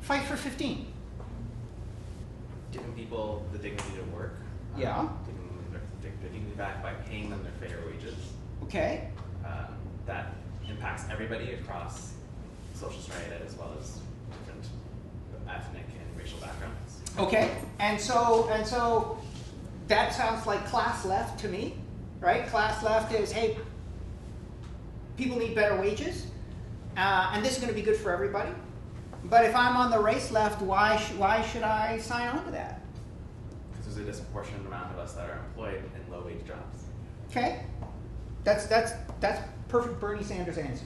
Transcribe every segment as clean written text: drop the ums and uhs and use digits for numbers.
fight for 15? Giving people the dignity to work. Yeah. Giving them their dignity back by paying them their fair wages. Okay. That impacts everybody across social strata as well as different ethnic and racial backgrounds. Okay. And so that sounds like class left to me, right? Class left is, hey, people need better wages, and this is going to be good for everybody. But if I'm on the race left, why should I sign on to that? Because there's a disproportionate amount of us that are employed in low-wage jobs. Okay, that's perfect Bernie Sanders answer.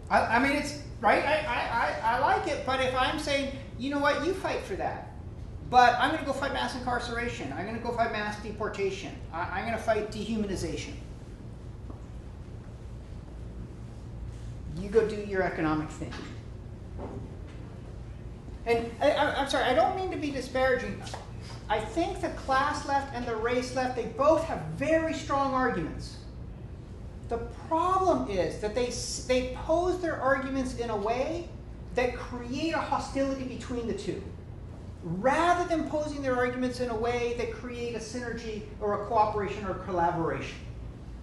I mean, it's right. I like it. But if I'm saying, you know what, you fight for that, but I'm going to go fight mass incarceration. I'm going to go fight mass deportation. I'm going to fight dehumanization. You go do your economic thing. And I'm sorry, I don't mean to be disparaging. I think the class left and the race left, they both have very strong arguments. The problem is that they pose their arguments in a way that create a hostility between the two, rather than posing their arguments in a way that create a synergy or a cooperation or collaboration.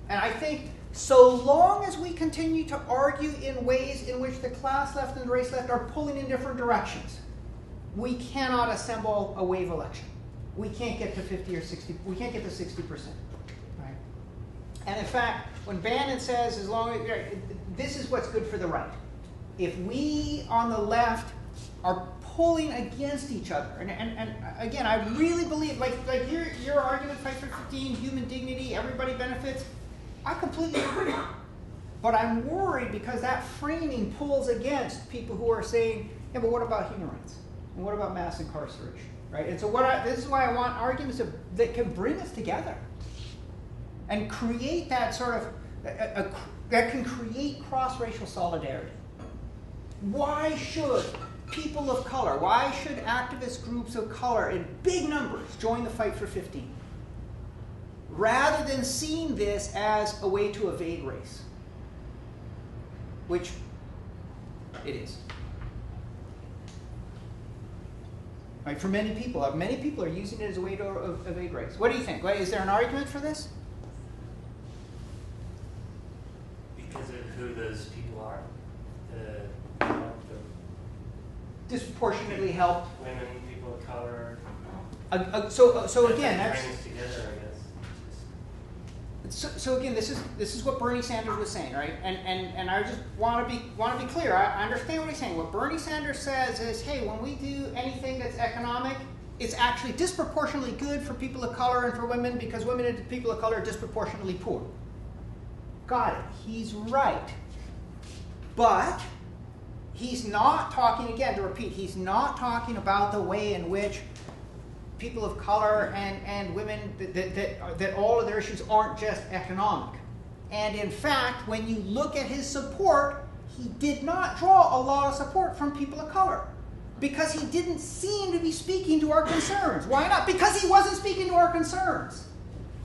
And I think so long as we continue to argue in ways in which the class left and the race left are pulling in different directions, we cannot assemble a wave election. We can't get to 50 or 60. We can't get to 60%. Right? And in fact, when Bannon says, as long as this is what's good for the right, if we on the left are pulling against each other, and again, I really believe, like your argument, fight for 15, human dignity, everybody benefits. I completely agree. But I'm worried because that framing pulls against people who are saying, yeah, but what about human rights? And what about mass incarceration? Right? And so this is why I want arguments that can bring us together and create that sort of, that can create cross-racial solidarity. Why should people of color, why should activist groups of color in big numbers join the fight for 15? Rather than seeing this as a way to evade race, which it is. Right, for many people are using it as a way to evade race. What do you think? Is there an argument for this? Because of who those people are, the Disproportionately helped. women, people of color. So again, that's. Bring us together, I guess. So again, this is what Bernie Sanders was saying, right? And I just want to be clear. I understand what he's saying. What Bernie Sanders says is, hey, when we do anything that's economic, it's actually disproportionately good for people of color and for women because women and people of color are disproportionately poor. Got it. He's right. But he's not talking, again, to repeat, he's not talking about the way in which people of color and women, that all of their issues aren't just economic. And in fact, when you look at his support, he did not draw a lot of support from people of color because he didn't seem to be speaking to our concerns. Why not? Because he wasn't speaking to our concerns.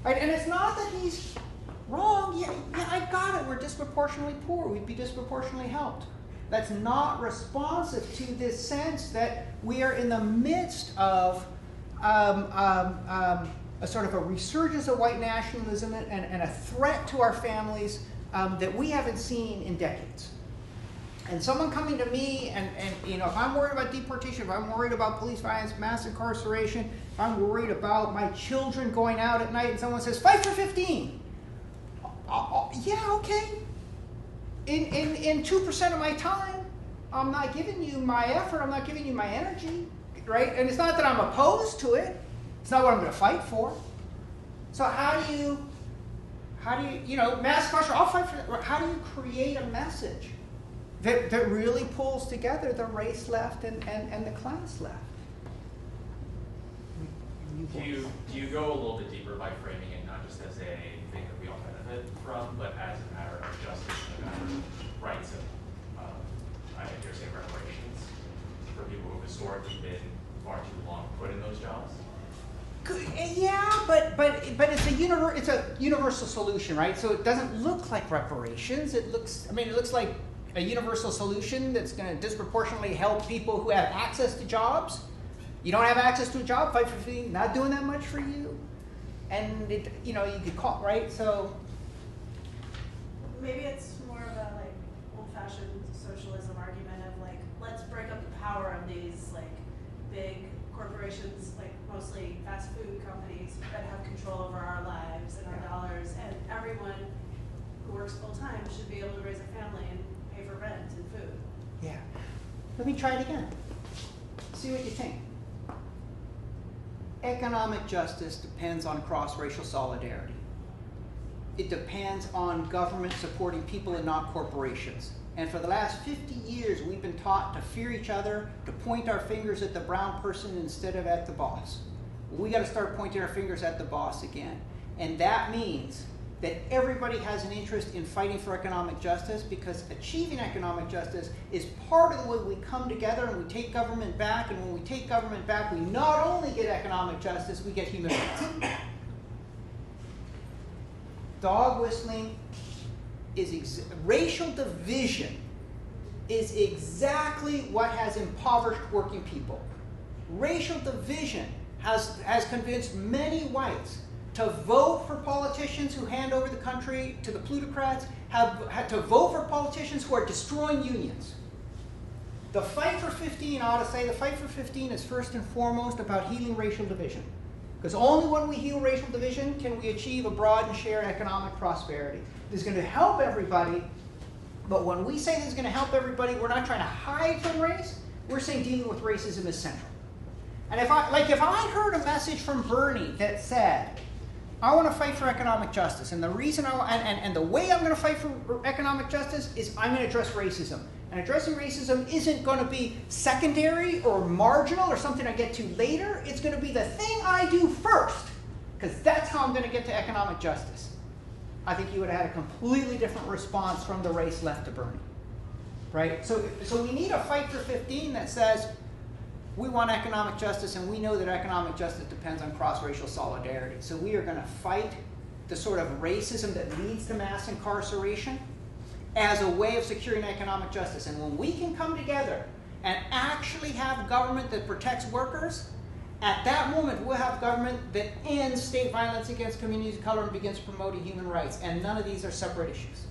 Right? And it's not that he's wrong. Yeah, I got it. We're disproportionately poor. We'd be disproportionately helped. That's not responsive to this sense that we are in the midst of a sort of a resurgence of white nationalism and a threat to our families that we haven't seen in decades. And someone coming to me and you know, if I'm worried about deportation, if I'm worried about police violence, mass incarceration, if I'm worried about my children going out at night and someone says, fight for 15. Yeah, okay. In 2% of my time, I'm not giving you my effort, I'm not giving you my energy. Right? And it's not that I'm opposed to it. It's not what I'm going to fight for. So how do you, you know, mass incarceration, I'll fight for that. How do you create a message that really pulls together the race left and the class left? Do you go a little bit deeper by framing it not just as a thing that we all benefit from, but as a matter of justice and a matter of rights and, I think you're saying reparations for people who have historically been far too long put in those jobs? Yeah, but it's a universal solution, right? So it doesn't look like reparations. It looks like a universal solution that's going to disproportionately help people who have access to jobs. You don't have access to a job, fight for 15, not doing that much for you. And it, you know, you could call, right? So maybe it's more of a like old-fashioned socialism argument of like, let's break up the power of these like big corporations, like mostly fast food companies that have control over our lives and our dollars, and everyone who works full-time should be able to raise a family and pay for rent and food. yeah. Let me try it again. See what you think. Economic justice depends on cross-racial solidarity. It depends on government supporting people and not corporations. And for the last 50 years, we've been taught to fear each other, to point our fingers at the brown person instead of at the boss. We got to start pointing our fingers at the boss again. And that means that everybody has an interest in fighting for economic justice, because achieving economic justice is part of the way we come together and we take government back. And when we take government back, we not only get economic justice, we get human rights. Dog whistling is racial division is exactly what has impoverished working people. Racial division has convinced many whites to vote for politicians who hand over the country to the plutocrats, have to vote for politicians who are destroying unions. The fight for 15, I ought to say, the fight for 15 is first and foremost about healing racial division. Because only when we heal racial division can we achieve a broad and shared economic prosperity. This is going to help everybody, but when we say this is going to help everybody, we're not trying to hide from race. We're saying dealing with racism is central. And if I heard a message from Bernie that said, I want to fight for economic justice, and the reason and the way I'm going to fight for economic justice is I'm going to address racism. And addressing racism isn't going to be secondary or marginal or something I get to later. It's going to be the thing I do first, because that's how I'm going to get to economic justice. I think you would have had a completely different response from the race left to Bernie, right? So we need a fight for 15 that says we want economic justice, and we know that economic justice depends on cross-racial solidarity. So we are going to fight the sort of racism that leads to mass incarceration as a way of securing economic justice. And when we can come together and actually have government that protects workers, at that moment we'll have government that ends state violence against communities of color and begins promoting human rights. And none of these are separate issues.